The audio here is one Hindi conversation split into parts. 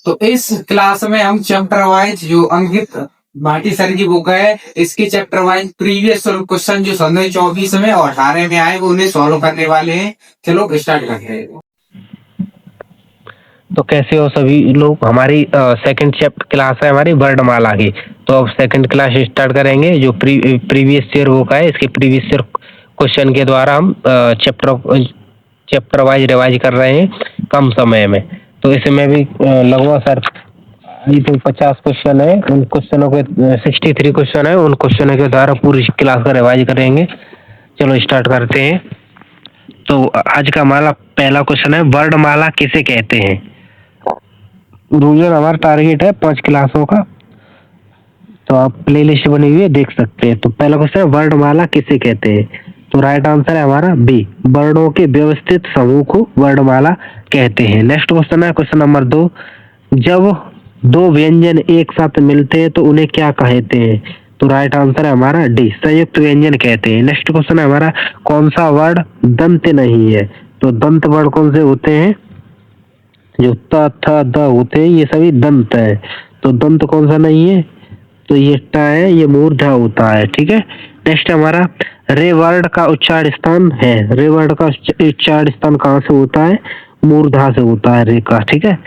तो इस क्लास में हम चैप्टर वाइज जो अंकित भाटी सर की बुक है इसके चैप्टर वाइज प्रीवियस क्वेश्चन जो सन 24 में और 18 में आए वो उन्हें सॉल्व करने वाले हैं। चलो स्टार्ट करते हैं। तो कैसे हो सभी लोग। हमारी सेकंड चैप्टर क्लास है हमारी वर्णमाला की। तो अब सेकंड क्लास स्टार्ट करेंगे। जो प्रीवियस ईयर बुक है इसके प्रीवियस ईयर क्वेश्चन के द्वारा हम चैप्टर वाइज रिवाइज कर रहे हैं कम समय में। तो इसमें भी लगभग सर 50 क्वेश्चन है। उन क्वेश्चनों के 63 क्वेश्चन है। उन क्वेश्चनों के द्वारा पूरी क्लास का रिवाइज करेंगे। चलो स्टार्ट करते हैं। तो आज का हमारा पहला क्वेश्चन है वर्णमाला किसे कहते हैं। रिवीजन हमारा टारगेट है 5 क्लासों का। तो आप प्लेलिस्ट बनी हुई है देख सकते हैं। तो पहला क्वेश्चन है वर्णमाला किसे कहते हैं। तो राइट आंसर है हमारा बी, वर्णों के व्यवस्थित समूह को वर्णमाला कहते हैं। नेक्स्ट क्वेश्चन है क्वेश्चन नंबर 2, जब दो व्यंजन एक साथ मिलते हैं तो उन्हें क्या कहते हैं। तो राइट आंसर है हमारा डी, संयुक्त व्यंजन कहते हैं। नेक्स्ट क्वेश्चन है हमारा कौन सा वर्ड दंत नहीं है। तो दंत वर्ड कौन से होते हैं, जो त थ द होते हैं ये सभी दंत है। तो दंत कौन सा नहीं है, तो ये ट है, ये मूर्धा होता है। ठीक है। नेक्स्ट हमारा रे वर्ड का उच्चारण स्थान है। रे वर्ड का उच्चारण स्थान कहाँ से होता है, मूर्धा से होता है रे का। ठीक है।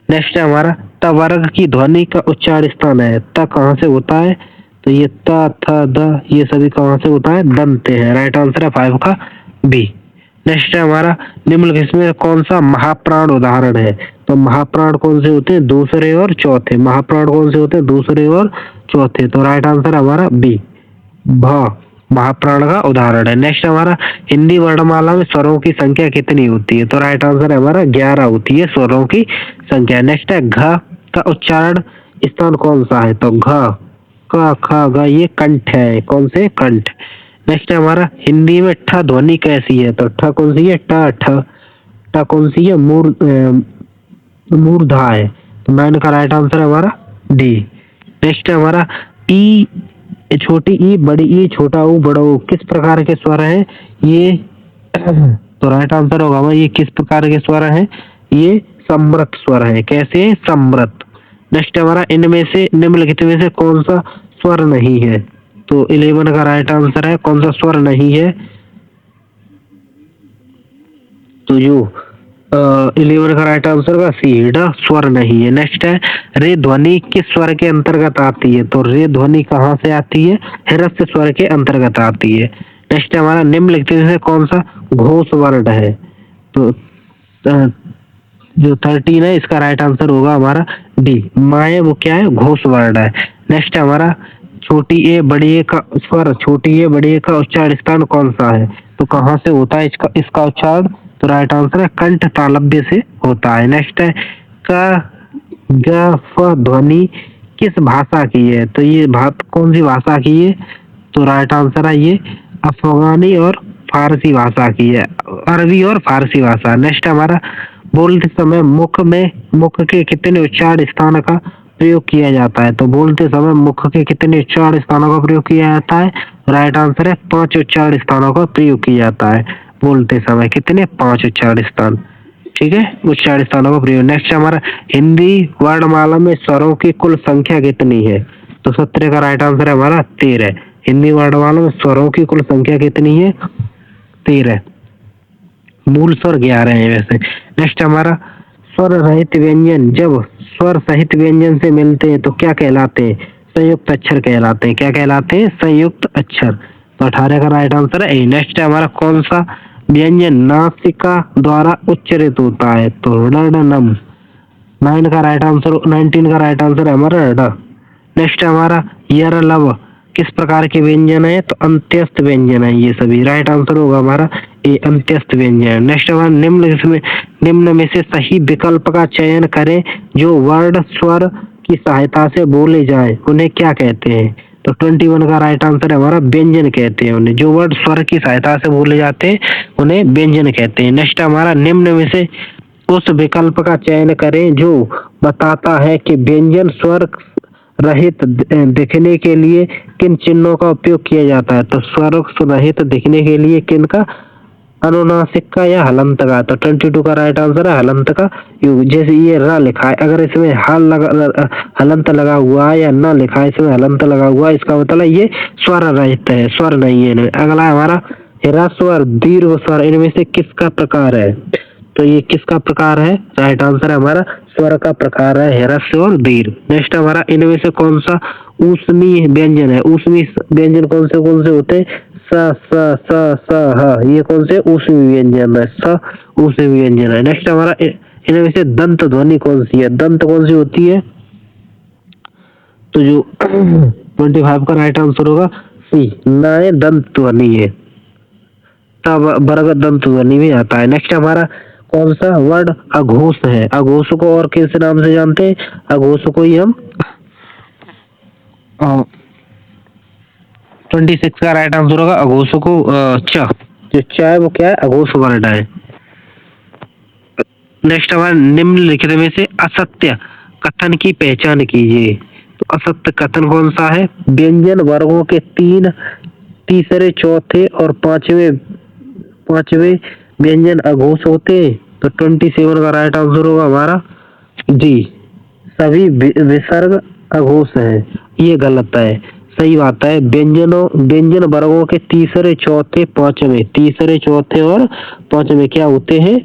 नेक्स्ट है हमारा त वर्ग की ध्वनि का उच्चारण स्थान है। त कहाँ से होता है, तो ये त थ द ये सभी कहाँ से होता है, दंत है। राइट आंसर है 5 का बी। नेक्स्ट है हमारा निम्नलिखित में कौन सा महाप्राण उदाहरण है। तो महाप्राण कौन से होते हैं, दूसरे और चौथे। महाप्राण कौन से होते हैं, दूसरे और चौथे। तो राइट आंसर हमारा बी, भ महाप्राण का उदाहरण है। नेक्स्ट हमारा हिंदी वर्णमाला में स्वरों की संख्या कितनी होती है। तो राइट आंसर है हमारा 11 होती है स्वरों की संख्या। नेक्स्ट है घ का उच्चारण स्थान कौन सा है। तो घ क ख ग ये कंठ है, कौन से, कंठ। नेक्स्ट है हमारा हिंदी में ठ ध्वनि कैसी है। तो ठ कौन सी है, ट ठ ट कौन सी है, मूर्धा है। तो 9 का राइट आंसर है हमारा डी। नेक्स्ट है हमारा ई, छोटी ई, बड़ी ई, छोटा ऊ, बड़ा ऊ किस प्रकार के स्वर है ये। तो राइट आंसर होगा हमारा ये किस प्रकार के स्वर है, ये समृत स्वर है। कैसे है, समृत। नेक्स्ट हमारा इनमें से निम्नलिखित में से कौन सा स्वर नहीं है। तो 11 का राइट आंसर है कौन सा स्वर नहीं है, तो जो 11 का राइट आंसर का सी, ड स्वर नहीं है। नेक्स्ट है रे ध्वनि किस स्वर के अंतर्गत आती है। तो रे ध्वनि कहाँ से आती है, ह्रस्व स्वर के अंतर्गत आती है। नेक्स्ट है हमारा निम्नलिखित में से कौन सा घोष वर्ड है। तो जो 13 है इसका राइट आंसर होगा हमारा डी, माए वो क्या है, घोष वर्ड है। नेक्स्ट है हमारा छोटी ए बड़ी ए का स्वर, छोटी ए बड़ी ए का उच्चारण स्थान कौन सा है। तो कहाँ से होता है इसका उच्चारण। तो राइट आंसर है कंठ तालव्य से होता है। नेक्स्ट है क ग फ ध्वनि किस भाषा की है। तो ये कौन सी भाषा की है। तो राइट आंसर है ये अफगानी और फारसी भाषा की है, अरबी और फारसी भाषा। नेक्स्ट हमारा बोलते समय मुख के कितने उच्चारण स्थान का प्रयोग किया जाता है। तो बोलते समय मुख के कितने उच्चारण स्थानों का प्रयोग किया जाता है। राइट आंसर है 5 उच्चारण स्थानों का प्रयोग किया जाता है बोलते समय। कितने, 5 उच्चारण स्थान। ठीक है, उच्चारण स्थानों का प्रयोग। नेक्स्ट हमारा हिंदी वर्णमाला में स्वरों की कुल संख्या कितनी है। तो 17 का राइट आंसर है हमारा 13। हिंदी वर्णमाला में स्वरों की कुल संख्या कितनी है, 13। मूल स्वर 11 है वैसे। नेक्स्ट हमारा स्वर रहित व्यंजन जब स्वर सहित व्यंजन से मिलते हैं तो क्या कहलाते हैं, संयुक्त अक्षर कहलाते हैं। क्या कहलाते हैं, संयुक्त अक्षर। तो 18 का राइट आंसर है ए। नेक्स्ट है हमारा कौन सा व्यंजन नासिका द्वारा उच्चारित होता है। तो णनम। 19 का राइट आंसर है हमारा ड। नेक्स्ट है हमारा यर लव किस प्रकार के व्यंजन है। तो अंत्यस्थ व्यंजन है ये सभी। राइट आंसर होगा हमारा ए, अंत्यस्थ व्यंजन। नेक्स्ट हमारा निम्न में से सही विकल्प का चयन करें जो वर्ड स्वर की सहायता से बोले जाए उन्हें क्या कहते हैं। तो 21 का राइट आंसर है हमारा व्यंजन कहते हैं उन्हें। जो वर्ड स्वर की सहायता से बोले जाते हैं उन्हें व्यंजन कहते हैं। नेक्स्ट हमारा निम्न में से उस विकल्प का चयन करें जो बताता है कि व्यंजन स्वर रहित दिखने के लिए किन चिन्हों का उपयोग किया जाता है। तो स्वर रहित दिखने के लिए किन का अनुनासिक का या हलंत का। तो 22 का राइट आंसर है हलंत का युग। जैसे ये र लिखा है, अगर इसमें हलंत लगा हुआ है या न लिखा है, इसमें हलंत लगा हुआ है, इसका मतलब ये स्वर रहित है, स्वर नहीं है इनमें। अगला है हमारा ह्रस्व और दीर्घ स्वर इनमें से किसका प्रकार है। तो ये किसका प्रकार है, राइट आंसर है हमारा स्वर का प्रकार है ह्रस्व और दीर्घ। नेक्स्ट हमारा इनमें से कौन सा ऊष्मीय व्यंजन है। ऊष्मीय व्यंजन कौन से होते हैं, स स स स ह, ये कौन से ऊष्मीय व्यंजन है, स ऊष्मीय व्यंजन है। नेक्स्ट हमारा इनमें से दंत ध्वनि कौन सी है, दंत कौन सी होती है। तो जो 25 का राइट आंसर होगा सी, नए दंत ध्वनि है, तब वर्ग दंत ध्वनि में आता है। नेक्स्ट हमारा कौन सा वर्ड अघोष है। अघोष को और किस नाम से जानते हैं, अघोष को ही हम 26 का राइट आंसर होगा अघोष को च, जो च है वो क्या है, अघोष वर्ड है। नेक्स्ट हमारा निम्नलिखित में से असत्य कथन की पहचान कीजिए। तो असत्य कथन कौन सा है, व्यंजन वर्गों के तीसरे चौथे और पांचवे व्यंजन अघोष होते हैं। तो 27 का राइट आंसर होगा हमारा डी, सभी विसर्ग अघोष है। ये गलत है, सही बात है। व्यंजन वर्गों के तीसरे चौथे और पांचवे क्या होते हैं,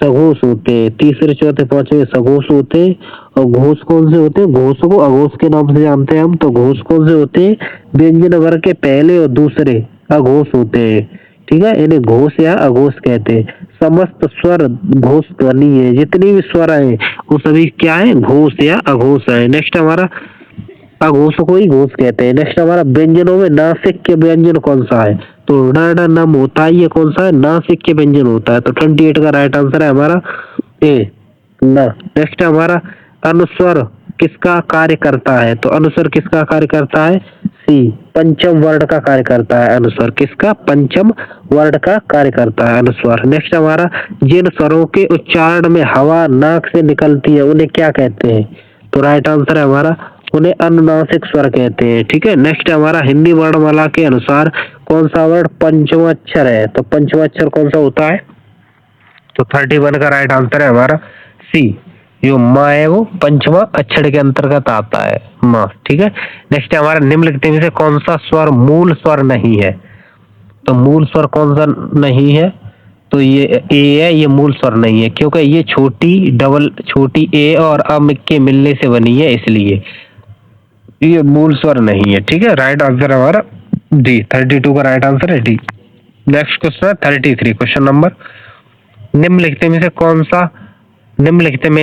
सघोष होते हैं। तीसरे चौथे पांचवे सघोष होते हैं। और घोष कौन से होते हैं, घोष को अघोष के नाम से जानते हैं हम। तो घोष कौन से होते हैं, व्यंजन वर्ग के पहले और दूसरे अघोष होते हैं, ठीक है, इन्हें घोष या अघोष कहते हैं। समस्त स्वर घोष ध्वनि है, जितनी भी स्वर है वो सभी क्या है, घोष या अघोष है। नेक्स्ट हमारा अघोष को ही घोष कहते हैं। नेक्स्ट हमारा व्यंजनों में नासिक के व्यंजन कौन सा है। तो ड नम होता है, ये कौन सा है, नासिक के व्यंजन होता है। तो 28 का राइट आंसर है हमारा ए, न। नेक्स्ट हमारा अनुस्वर किसका कार्य करता है। तो अनुस्वर किसका कार्य करता है, सी, पंचम वर्ड का कार्य करता है। अनुस्वर किसका, पंचम वर्ड का कार्य करता है अनुस्वर। नेक्स्ट हमारा जिन स्वरों के उच्चारण में हवा नाक से निकलती है उन्हें क्या कहते हैं। तो राइट आंसर है हमारा उन्हें अनुनासिक स्वर कहते हैं, ठीक है। नेक्स्ट हमारा हिंदी वर्णमाला के अनुसार कौन सा वर्ड पंचमाक्षर है। तो पंचमाक्षर कौन सा होता है। तो 31 का राइट आंसर है हमारा सी, जो माँ है वो पंचमा अक्षर के अंतर्गत आता है, माँ, ठीक है। नेक्स्ट हमारा निम्नलिखित में से कौन सा स्वर मूल स्वर नहीं है। तो मूल स्वर कौन सा नहीं है, तो ये ए है, ये मूल स्वर नहीं है क्योंकि ये छोटी ए और अम के मिलने से बनी है, इसलिए ये मूल स्वर नहीं है, ठीक है। राइट आंसर हमारा डी, 32 का राइट आंसर है डी। नेक्स्ट क्वेश्चन है 33, क्वेश्चन नंबर, निम्नलिखित में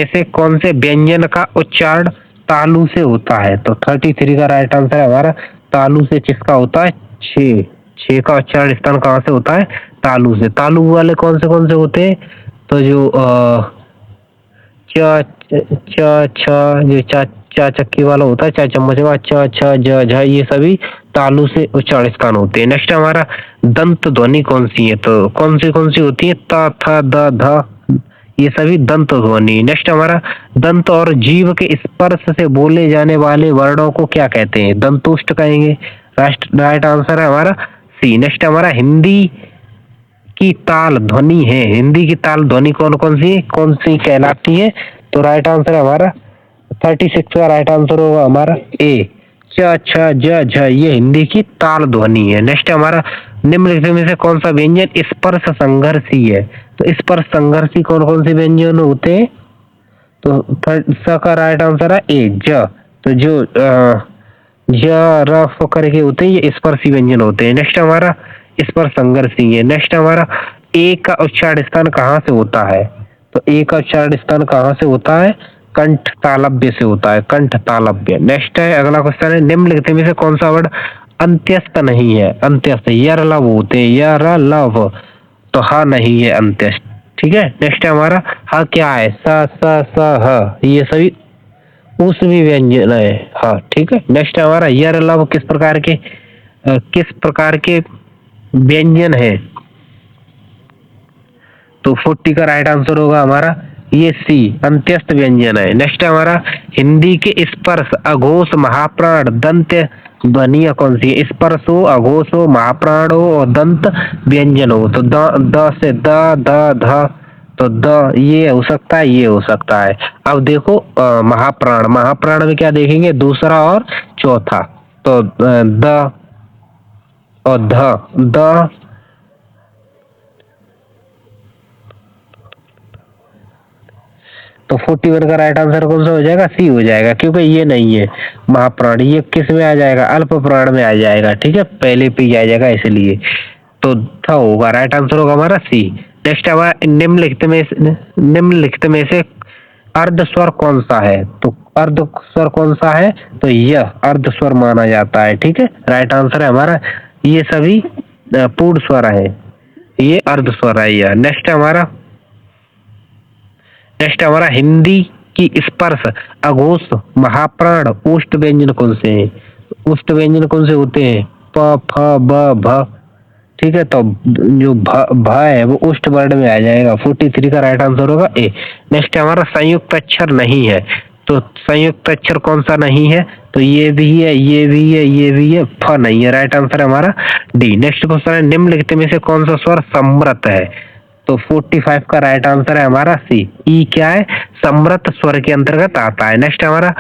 से कौन से व्यंजन का उच्चारण तालु से होता है। तो 33 का राइट आंसर है हमारा तालु से किसका होता है, छे का उच्चारण स्थान कहाँ से होता है, तालु से। तालु वाले कौन से होते हैं, तो जो चा चक्की वाला होता है, चा चम्मच वाला, च छ ज झ, ये सभी तालु से उच्चारण स्थान होते हैं। नेक्स्ट हमारा दंत ध्वनि कौन सी है। तो कौन सी होती है, त थ द ध, ये सभी दंत ध्वनि। नेक्स्ट हमारा दंत और जीव के स्पर्श से बोले जाने वाले वर्णों को क्या कहते हैं, दंतुष्ट कहेंगे। राइट आंसर है हमारा सी। नेक्स्ट हमारा हिंदी की ताल ध्वनि है, हिंदी की ताल ध्वनि कौन सी कहलाती है। तो राइट आंसर है हमारा 36 का राइट आंसर होगा हमारा ए, च छ ज झ, ये हिंदी की ताल ध्वनि है। नेक्स्ट हमारा निम्नलिखित में से कौन सा व्यंजन स्पर्श संघर्षी है। तो स्पर्श संघर्षी कौन से व्यंजन होते हैं। तो स का राइट आंसर है ए, ज। तो जो ज र फ करके होते हैं ये स्पर्शी व्यंजन होते हैं। नेक्स्ट हमारा स्पर्श संघर्षी है। नेक्स्ट हमारा ए का उच्चारण स्थान कहाँ से होता है। तो ए का उच्चारण स्थान कहाँ से होता है, कंठ तालव्य से होता है, कंठ तालव्य। नेक्स्ट है अगला क्वेश्चन है, निम्नलिखित में से कौन सा वर्ड अंत्यस्थ नहीं है। अंत्यस्थ यर लव होते हैं, यर लव, तो हा नहीं है अंत्यस्थ, ठीक है। नेक्स्ट है हमारा हा क्या है, स स ह, ये सभी ऊष्मीय व्यंजन है, हाँ, ठीक है। नेक्स्ट है हमारा यर लव किस प्रकार के व्यंजन है। तो 40 का राइट आंसर होगा हमारा ये सी, अंत्यस्थ व्यंजन है। नेक्स्ट हमारा हिंदी के स्पर्श अघोष महाप्राण दंत ध्वनियां कौन सी है? स्पर्श हो, अघोष हो, महाप्राण हो और दंत व्यंजन हो। तो द से द ध, तो द ये हो सकता है, ये हो सकता है। अब देखो महाप्राण, महाप्राण में क्या देखेंगे? दूसरा और चौथा। तो द और द तो 41 का राइट आंसर कौन सा हो जाएगा? सी हो जाएगा, क्योंकि ये नहीं है महाप्राण, ये किस में आ जाएगा? अल्प प्राण में आ जाएगा। ठीक है, पहले पे ही आ जाएगा इसलिए। तो था होगा, राइट आंसर होगा हमारा सी। नेक्स्ट हमारा निम्नलिखित में से अर्ध स्वर कौन सा है? तो अर्ध स्वर कौन सा है? तो यह अर्ध स्वर माना जाता है। ठीक है, राइट आंसर है हमारा, ये सभी पूर्ण स्वर है, ये अर्ध स्वर है यह। नेक्स्ट हमारा हिंदी की स्पर्श, अघोष, महाप्राण, ओष्ठ व्यंजन कौन से हैं? ओष्ठ व्यंजन कौन से होते हैं? प, फ, ब, भ। ठीक है, तो जो भ है वो ओष्ठ वर्ण में आ जाएगा। 43 का राइट आंसर होगा ए। नेक्स्ट हमारा संयुक्त अक्षर नहीं है, तो संयुक्त अक्षर कौन सा नहीं है? तो ये भी है, ये भी है, ये भी है, फ नहीं है। राइट आंसर है हमारा डी। नेक्स्ट क्वेश्चन है, निम्नलिखित में से कौन सा स्वर समृत है? तो 45 का राइट आंसर है हमारा सी। ई क्या है? समृत स्वर के अंतर्गत आता है। नेक्स्ट हमारा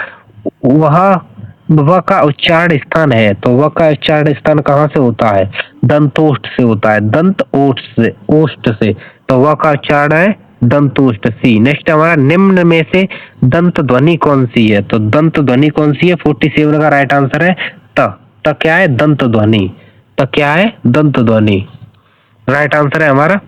वह का उच्चारण स्थान है, तो वह का उच्चारण स्थान कहाँ से होता है? दंतोष्ठ से होता है, दंत ओष्ठ से। तो वह का उच्चारण है दंतोष्ठ, सी। नेक्स्ट हमारा निम्न में से दंत ध्वनि कौन सी है? तो दंत ध्वनि कौन सी है? 47 का राइट आंसर है त क्या है? दंत ध्वनि। त क्या है? दंत ध्वनि। राइट आंसर है हमारा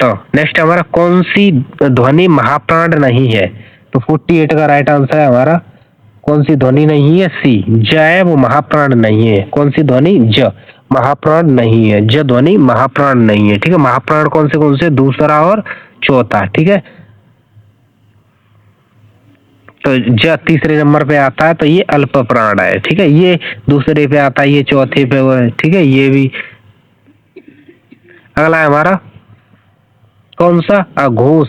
तो। नेक्स्ट हमारा कौन सी ध्वनि महाप्राण नहीं है? तो 48 का राइट आंसर है हमारा, कौन सी ध्वनि नहीं है? सी, ज है वो महाप्राण नहीं है। कौन सी ध्वनि? ज, महाप्राण नहीं है, ज ध्वनि महाप्राण नहीं है। ठीक है, महाप्राण कौन से? दूसरा और चौथा। ठीक है, तो ज तीसरे नंबर पे आता है, तो ये अल्प प्राण है। ठीक है, ये दूसरे पे आता है, ये चौथे पे वो है। ठीक है, ये भी। अगला है हमारा कौन सा? अघोष,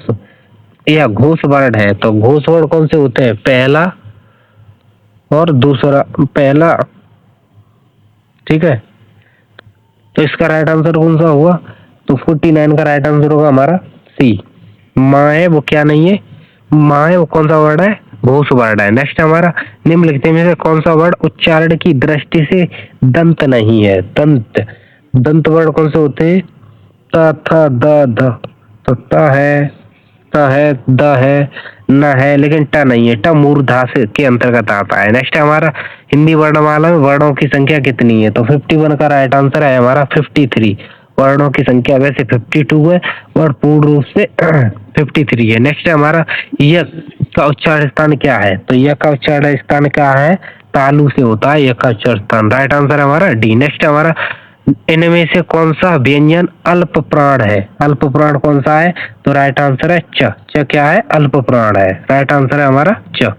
यह घोष वर्ण है। तो घोष वर्ण कौन से होते हैं? पहला और दूसरा, पहला। ठीक है, तो इसका राइट आंसर कौन सा हुआ? तो 49 का राइट आंसर होगा हमारा सी। माँ है वो क्या नहीं है? माँ है वो कौन सा वर्ड है? घोष वर्ड है। नेक्स्ट हमारा निम्नलिखित में से कौन सा वर्ड उच्चारण की दृष्टि से दंत नहीं है? दंत, दंत वर्ड कौन से होते हैं? त, थ, द, ध। तो त है, द है, न है, लेकिन ट नहीं है। ट मूर्धा से के अंतर्गत आता है। नेक्स्ट हमारा हिंदी वर्णमाला में वर्णों की संख्या कितनी है? तो 51 का राइट आंसर है हमारा 53। वर्णों की संख्या वैसे 52 है और पूर्ण रूप से 53 है। नेक्स्ट हमारा य का उच्चारण स्थान क्या है? तो य का उच्चारण स्थान क्या है? तालु से होता है य का उच्चारण स्थान। राइट आंसर हमारा डी। नेक्स्ट हमारा इनमें से कौन सा व्यंजन अल्प प्राण है? अल्प प्राण कौन सा है? तो राइट आंसर है च। च क्या है? अल्प प्राण है। राइट आंसर है हमारा च।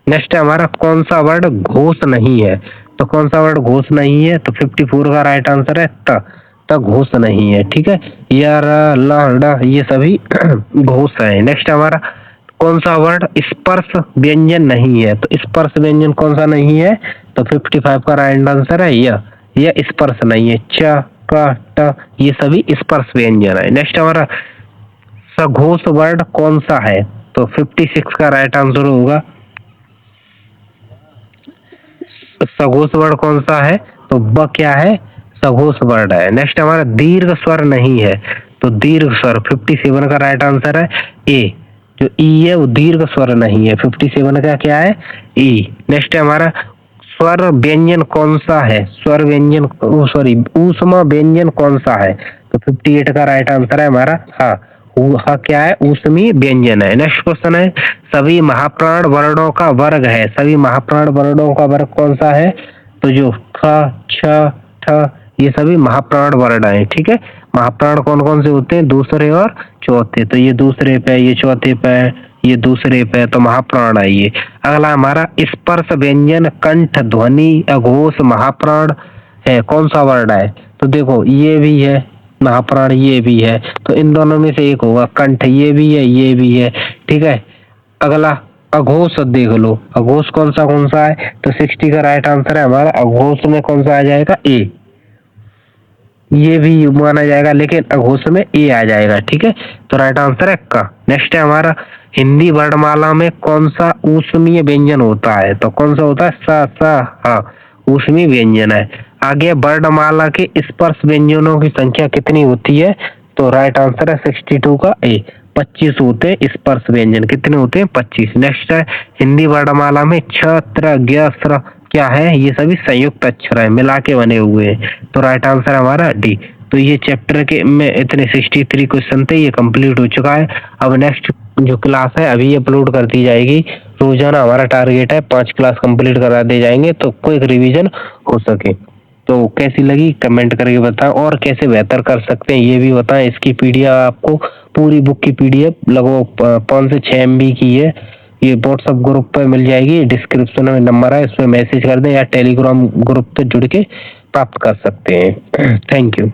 नेक्स्ट हमारा कौन सा वर्ड घोष नहीं है? तो कौन सा वर्ड घोष नहीं है? तो 54 का राइट आंसर है त घोष नहीं है। ठीक है, या ल ड ये सभी घोष है। नेक्स्ट हमारा कौन सा वर्ड स्पर्श व्यंजन नहीं है? तो स्पर्श व्यंजन कौन सा नहीं है? तो 55 का राइट आंसर है यह स्पर्श नहीं है। च, क, ट ये सभी स्पर्श व्यंजन है। नेक्स्ट हमारा सघोष वर्ड कौन सा है? तो 56 का राइट आंसर होगा सघोष वर्ड कौन सा है? तो ब क्या है? सघोष वर्ड है। नेक्स्ट हमारा दीर्घ स्वर नहीं है, तो दीर्घ स्वर 57 का राइट आंसर है ए। जो ई है वो दीर्घ स्वर नहीं है। 57 का क्या है? ई। नेक्स्ट हमारा स्वर व्यंजन कौन सा है? स्वर व्यंजन ऊष्मा व्यंजन कौन सा है? तो 58 का राइट आंसर है हमारा हा क्या है? ऊष्मी व्यंजन है। नेक्स्ट क्वेश्चन है सभी महाप्राण वर्णों का वर्ग है। सभी महाप्राण वर्णों का वर्ग कौन सा है? तो जो ख, छ, ठ ये सभी महाप्राण वर्ण है। ठीक है, महाप्राण कौन कौन से होते हैं? दूसरे और चौथे। तो ये दूसरे पे, ये चौथे पे, ये दूसरे पे, तो महाप्राण है ये। अगला हमारा स्पर्श व्यंजन कंठ ध्वनि अघोष महाप्राण है, कौन सा वर्ण है? तो देखो ये भी है महाप्राण, ये भी है, तो इन दोनों में से एक होगा कंठ। ये भी है, ये भी है। ठीक है, अगला अघोष देख लो, अघोष कौन सा है, तो 60 का राइट आंसर है हमारा अघोष में कौन सा आ जाएगा, ए। ये भी माना जाएगा लेकिन अघोष में ए आ जाएगा, ठीक है। तो राइट आंसर है का। नेक्स्ट है हमारा हिंदी वर्णमाला में कौन सा ऊष्मीय व्यंजन होता है, तो कौन सा होता है, सा सा हाँ, ऊष्मीय व्यंजन है। आगे वर्णमाला के स्पर्श व्यंजनों की संख्या कितनी होती है, तो राइट आंसर है 62 का ए, 25 होते हैं स्पर्श व्यंजन। कितने होते हैं, 25। नेक्स्ट है हिंदी वर्णमाला में छ त्र ज्ञ स्र क्या है, ये सभी संयुक्त अक्षर है, मिला के बने हुए हैं, तो राइट आंसर हमारा डी। तो ये चैप्टर के में इतने 63 क्वेश्चन थे, ये कंप्लीट हो चुका है। अब नेक्स्ट जो क्लास है अभी अपलोड कर दी जाएगी, रोजाना हमारा टारगेट है 5 क्लास कंप्लीट करा दे जाएंगे, तो क्विक रिवीजन हो सके। तो कैसी लगी कमेंट करके बताएं, और कैसे बेहतर कर सकते हैं ये भी बताएं। इसकी पीडीएफ आपको, पूरी बुक की पीडीएफ लगभग 5 से 6 MB की है, ये व्हाट्सएप ग्रुप पे मिल जाएगी, डिस्क्रिप्शन में नंबर है, इसमें मैसेज कर दें या टेलीग्राम ग्रुप पे जुड़ के प्राप्त कर सकते हैं। Thank you.